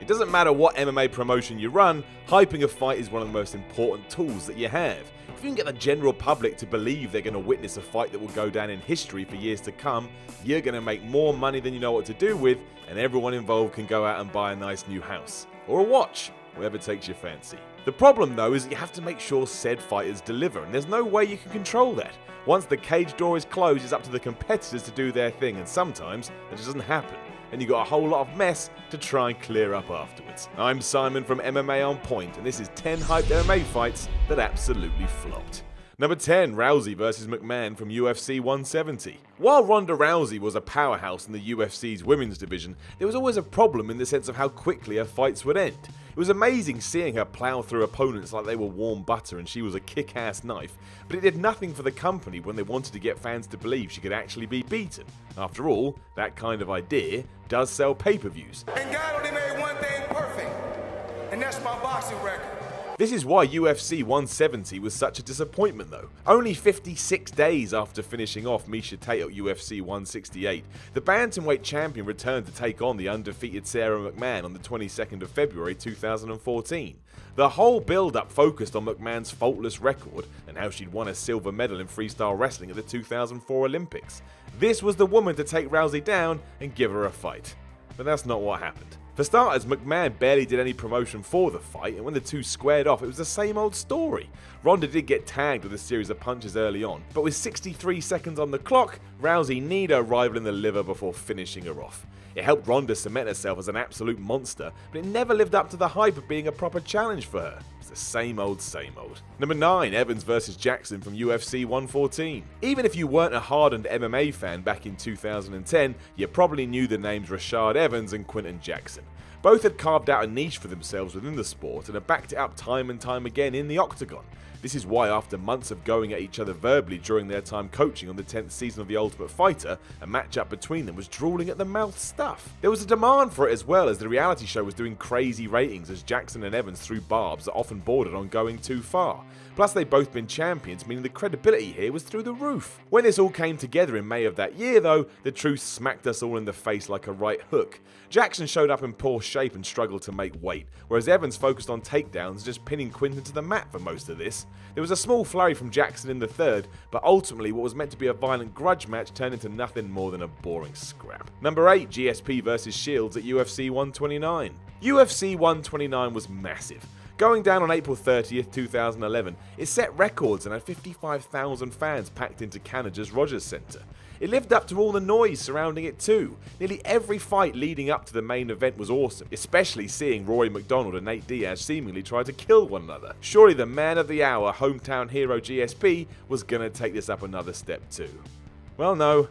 It doesn't matter what MMA promotion you run, hyping a fight is one of the most important tools that you have. If you can get the general public to believe they're going to witness a fight that will go down in history for years to come, you're going to make more money than you know what to do with, and everyone involved can go out and buy a nice new house. Or a watch, whatever takes your fancy. The problem though is that you have to make sure said fighters deliver, and there's no way you can control that. Once the cage door is closed, it's up to the competitors to do their thing, and sometimes that just doesn't happen. And you got a whole lot of mess to try and clear up afterwards. I'm Simon from MMA On Point, and this is 10 hyped MMA fights that absolutely flopped. Number 10, Rousey vs McMahon from UFC 170. While Ronda Rousey was a powerhouse in the UFC's women's division, there was always a problem in the sense of how quickly her fights would end. It was amazing seeing her plow through opponents like they were warm butter and she was a kick-ass knife, but it did nothing for the company when they wanted to get fans to believe she could actually be beaten. After all, that kind of idea does sell pay-per-views. And God only made one thing perfect, and that's my boxing record. This is why UFC 170 was such a disappointment though. Only 56 days after finishing off Miesha Tate at UFC 168, the bantamweight champion returned to take on the undefeated Sarah McMahon on the 22nd of February 2014. The whole build-up focused on McMahon's faultless record and how she'd won a silver medal in freestyle wrestling at the 2004 Olympics. This was the woman to take Rousey down and give her a fight. But that's not what happened. For starters, McMahon barely did any promotion for the fight, and when the two squared off, it was the same old story. Ronda did get tagged with a series of punches early on, but with 63 seconds on the clock, Rousey kneed her rival in the liver before finishing her off. It helped Ronda cement herself as an absolute monster, but it never lived up to the hype of being a proper challenge for her. It's the same old, same old. Number 9, Evans vs Jackson from UFC 114. Even if you weren't a hardened MMA fan back in 2010, you probably knew the names Rashad Evans and Quinton Jackson. Both had carved out a niche for themselves within the sport and have backed it up time and time again in the octagon. This is why after months of going at each other verbally during their time coaching on the 10th season of The Ultimate Fighter, a matchup between them was drooling at the mouth stuff. There was a demand for it as well, as the reality show was doing crazy ratings as Jackson and Evans threw barbs that often bordered on going too far. Plus they'd both been champions, meaning the credibility here was through the roof. When this all came together in May of that year though, the truth smacked us all in the face like a right hook. Jackson showed up in poor shape and struggled to make weight, whereas Evans focused on takedowns and just pinning Quinton to the mat for most of this. There was a small flurry from Jackson in the third, but ultimately what was meant to be a violent grudge match turned into nothing more than a boring scrap. Number 8, GSP vs Shields at UFC 129. UFC 129 was massive. Going down on April 30th, 2011, it set records and had 55,000 fans packed into Canada's Rogers Centre. It lived up to all the noise surrounding it too. Nearly every fight leading up to the main event was awesome, especially seeing Rory MacDonald and Nate Diaz seemingly try to kill one another. Surely the man of the hour, hometown hero GSP, was gonna take this up another step too. Well no,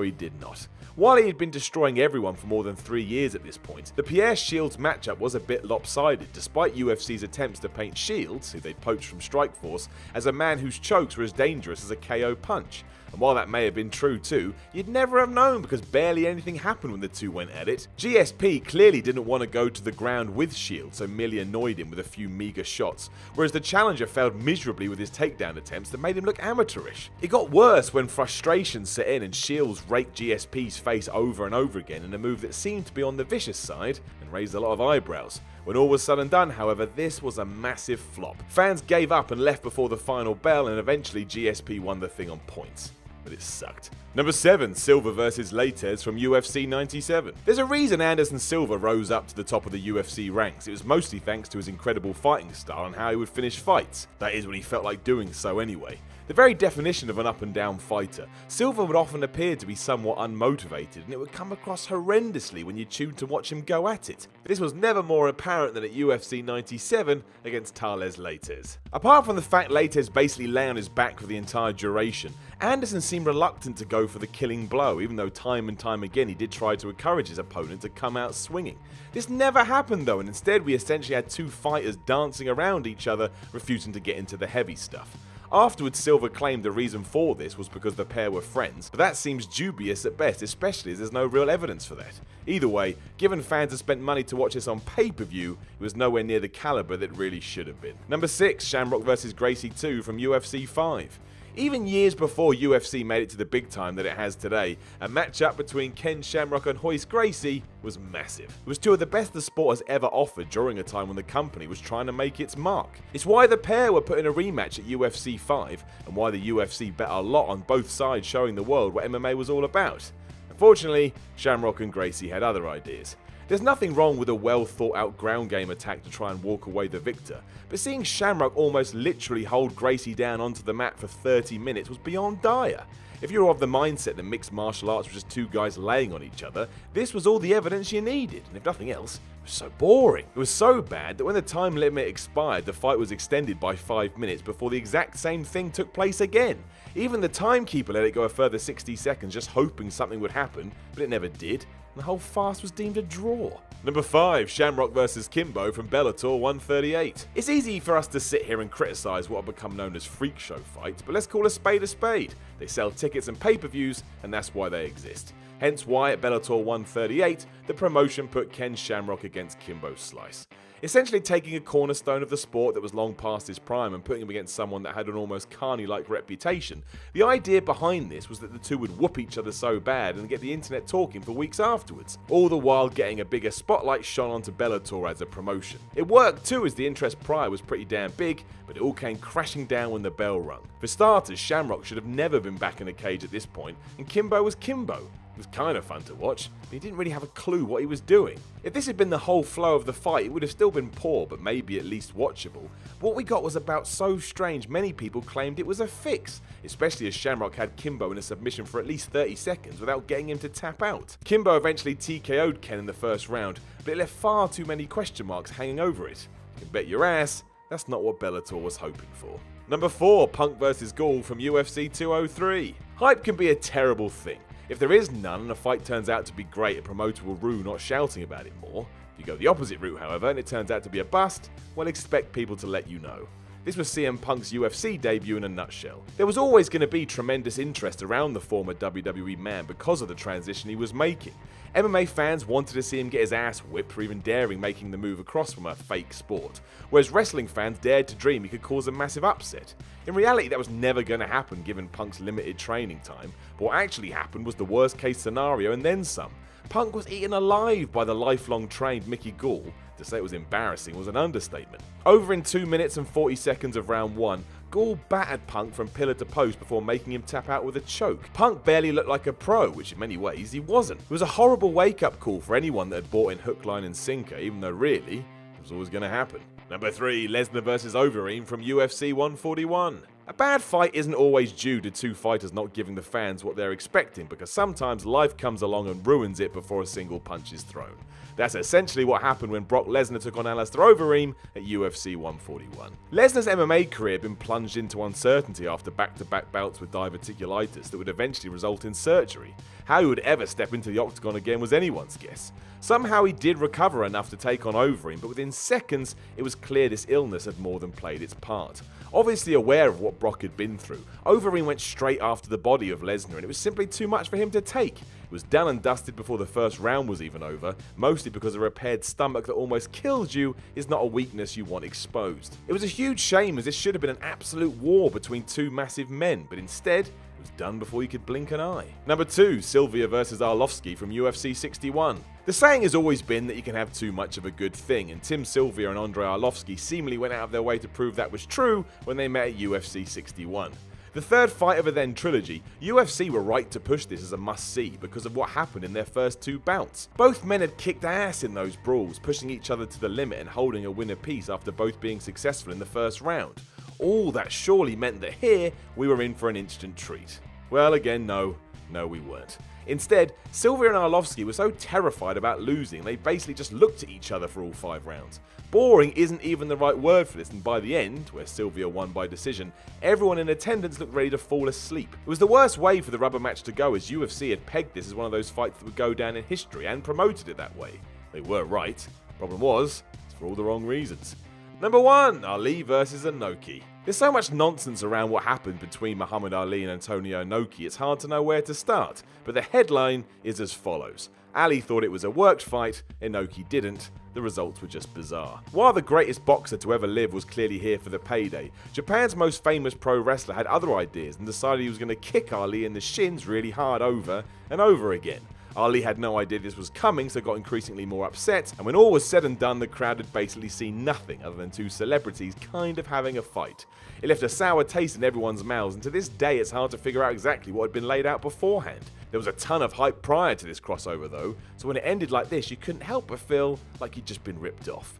he did not. While he had been destroying everyone for more than 3 years at this point, the Pierre-Shields matchup was a bit lopsided, despite UFC's attempts to paint Shields, who they'd poached from Strikeforce, as a man whose chokes were as dangerous as a KO punch. And while that may have been true too, you'd never have known because barely anything happened when the two went at it. GSP clearly didn't want to go to the ground with Shields, so merely annoyed him with a few meagre shots, whereas the challenger failed miserably with his takedown attempts that made him look amateurish. It got worse when frustration set in and Shields raked GSP's face over and over again in a move that seemed to be on the vicious side and raised a lot of eyebrows. When all was said and done, however, this was a massive flop. Fans gave up and left before the final bell, and eventually GSP won the thing on points. But it sucked. Number 7, Silva vs Leites from UFC 97. There's a reason Anderson Silva rose up to the top of the UFC ranks. It was mostly thanks to his incredible fighting style and how he would finish fights. That is when he felt like doing so anyway. The very definition of an up and down fighter, Silva would often appear to be somewhat unmotivated, and it would come across horrendously when you tuned to watch him go at it. This was never more apparent than at UFC 97 against Thales Leites. Apart from the fact Leites basically lay on his back for the entire duration, Anderson seemed reluctant to go for the killing blow, even though time and time again he did try to encourage his opponent to come out swinging. This never happened though, and instead we essentially had two fighters dancing around each other, refusing to get into the heavy stuff. Afterwards, Silva claimed the reason for this was because the pair were friends, but that seems dubious at best, especially as there's no real evidence for that. Either way, given fans had spent money to watch this on pay-per-view, it was nowhere near the caliber that really should have been. Number 6, Shamrock vs Gracie 2 from UFC 5. Even years before UFC made it to the big time that it has today, a matchup between Ken Shamrock and Royce Gracie was massive. It was two of the best the sport has ever offered during a time when the company was trying to make its mark. It's why the pair were put in a rematch at UFC 5, and why the UFC bet a lot on both sides showing the world what MMA was all about. Unfortunately, Shamrock and Gracie had other ideas. There's nothing wrong with a well thought out ground game attack to try and walk away the victor, but seeing Shamrock almost literally hold Gracie down onto the mat for 30 minutes was beyond dire. If you were of the mindset that mixed martial arts was just two guys laying on each other, this was all the evidence you needed, and if nothing else, it was so boring. It was so bad that when the time limit expired, the fight was extended by 5 minutes before the exact same thing took place again. Even the timekeeper let it go a further 60 seconds just hoping something would happen, but it never did. The whole fast was deemed a draw. Number 5, Shamrock vs Kimbo from Bellator 138. It's easy for us to sit here and criticise what have become known as freak show fights, but let's call a spade a spade. They sell tickets and pay-per-views, and that's why they exist. Hence why at Bellator 138, the promotion put Ken Shamrock against Kimbo Slice. Essentially taking a cornerstone of the sport that was long past its prime and putting him against someone that had an almost Carney-like reputation. The idea behind this was that the two would whoop each other so bad and get the internet talking for weeks afterwards, all the while getting a bigger spotlight shone onto Bellator as a promotion. It worked too, as the interest prior was pretty damn big, but it all came crashing down when the bell rung. For starters, Shamrock should have never been back in a cage at this point, and Kimbo was Kimbo. It was kind of fun to watch, but he didn't really have a clue what he was doing. If this had been the whole flow of the fight, it would have still been poor, but maybe at least watchable. What we got was about so strange many people claimed it was a fix, especially as Shamrock had Kimbo in a submission for at least 30 seconds without getting him to tap out. Kimbo eventually TKO'd Ken in the first round, but it left far too many question marks hanging over it. You can bet your ass that's not what Bellator was hoping for. Number 4, Punk vs Gall from UFC 203. Hype can be a terrible thing. If there is none and a fight turns out to be great, a promoter will rue not shouting about it more. If you go the opposite route, however, and it turns out to be a bust, well, expect people to let you know. This was CM Punk's UFC debut in a nutshell. There was always going to be tremendous interest around the former WWE man because of the transition he was making. MMA fans wanted to see him get his ass whipped for even daring making the move across from a fake sport, whereas wrestling fans dared to dream he could cause a massive upset. In reality, that was never going to happen given Punk's limited training time, but what actually happened was the worst case scenario and then some. Punk was eaten alive by the lifelong trained Mickey Gall. To say it was embarrassing was an understatement. Over in 2 minutes and 40 seconds of round 1, Gall battered Punk from pillar to post before making him tap out with a choke. Punk barely looked like a pro, which in many ways he wasn't. It was a horrible wake-up call for anyone that had bought in hook, line and sinker, even though really, it was always going to happen. Number 3, Lesnar vs Overeem from UFC 141. A bad fight isn't always due to two fighters not giving the fans what they're expecting, because sometimes life comes along and ruins it before a single punch is thrown. That's essentially what happened when Brock Lesnar took on Alistair Overeem at UFC 141. Lesnar's MMA career had been plunged into uncertainty after back-to-back bouts with diverticulitis that would eventually result in surgery. How he would ever step into the octagon again was anyone's guess. Somehow he did recover enough to take on Overeem, but within seconds it was clear this illness had more than played its part. Obviously aware of what Brock had been through, Overeem went straight after the body of Lesnar, and it was simply too much for him to take. It was done and dusted before the first round was even over, mostly because a repaired stomach that almost kills you is not a weakness you want exposed. It was a huge shame, as this should have been an absolute war between two massive men, but instead, it was done before you could blink an eye. Number 2, Sylvia vs Arlovski from UFC 61. The saying has always been that you can have too much of a good thing, and Tim Sylvia and Andrei Arlovski seemingly went out of their way to prove that was true when they met at UFC 61. The third fight of a then trilogy, UFC were right to push this as a must-see because of what happened in their first 2 bouts. Both men had kicked ass in those brawls, pushing each other to the limit and holding a win apiece after both being successful in the first round. All that surely meant that here, we were in for an instant treat. Well, again, no, we weren't. Instead, Sylvia and Arlovski were so terrified about losing, they basically just looked at each other for all 5 rounds. Boring isn't even the right word for this, and by the end, where Sylvia won by decision, everyone in attendance looked ready to fall asleep. It was the worst way for the rubber match to go, as UFC had pegged this as one of those fights that would go down in history and promoted it that way. They were right. Problem was, it's for all the wrong reasons. Number 1, Ali vs Inoki. There's so much nonsense around what happened between Muhammad Ali and Antonio Inoki, it's hard to know where to start, but the headline is as follows. Ali thought it was a worked fight, Inoki didn't. The results were just bizarre. While the greatest boxer to ever live was clearly here for the payday, Japan's most famous pro wrestler had other ideas and decided he was going to kick Ali in the shins really hard over and over again. Ali had no idea this was coming, so got increasingly more upset, and when all was said and done, the crowd had basically seen nothing other than two celebrities kind of having a fight. It left a sour taste in everyone's mouths, and to this day it's hard to figure out exactly what had been laid out beforehand. There was a ton of hype prior to this crossover though, so when it ended like this, you couldn't help but feel like you'd just been ripped off.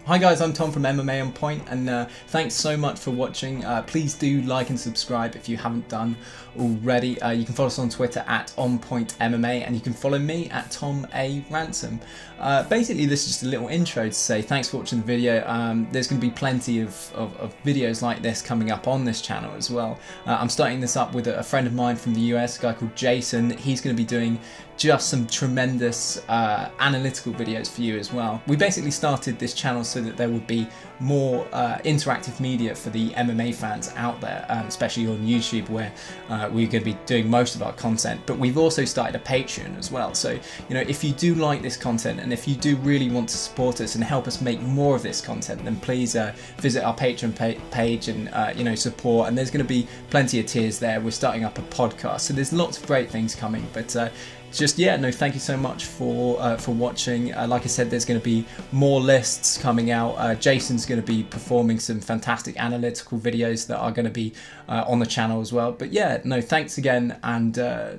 Hi guys, I'm Tom from MMA On Point, and thanks so much for watching. Please do like and subscribe if you haven't done already. You can follow us on Twitter at OnPointMMA, and you can follow me at Tom A. Ransom. Basically, this is just a little intro to say thanks for watching the video. There's going to be plenty of videos like this coming up on this channel as well. I'm starting this up with a friend of mine from the US, a guy called Jason. He's going to be doing just some tremendous analytical videos for you as well. We basically started this channel so that there would be more interactive media for the MMA fans out there, especially on YouTube, where we're going to be doing most of our content. But we've also started a Patreon as well. So, you know, if you do like this content and if you do really want to support us and help us make more of this content, then please visit our Patreon page and you know, support. And there's going to be plenty of tiers there. We're starting up a podcast, so there's lots of great things coming. But thank you so much for watching. Like I said, there's going to be more lists coming out. Jason's going to be performing some fantastic analytical videos that are going to be on the channel as well. But yeah, no, thanks again, and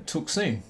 talk soon.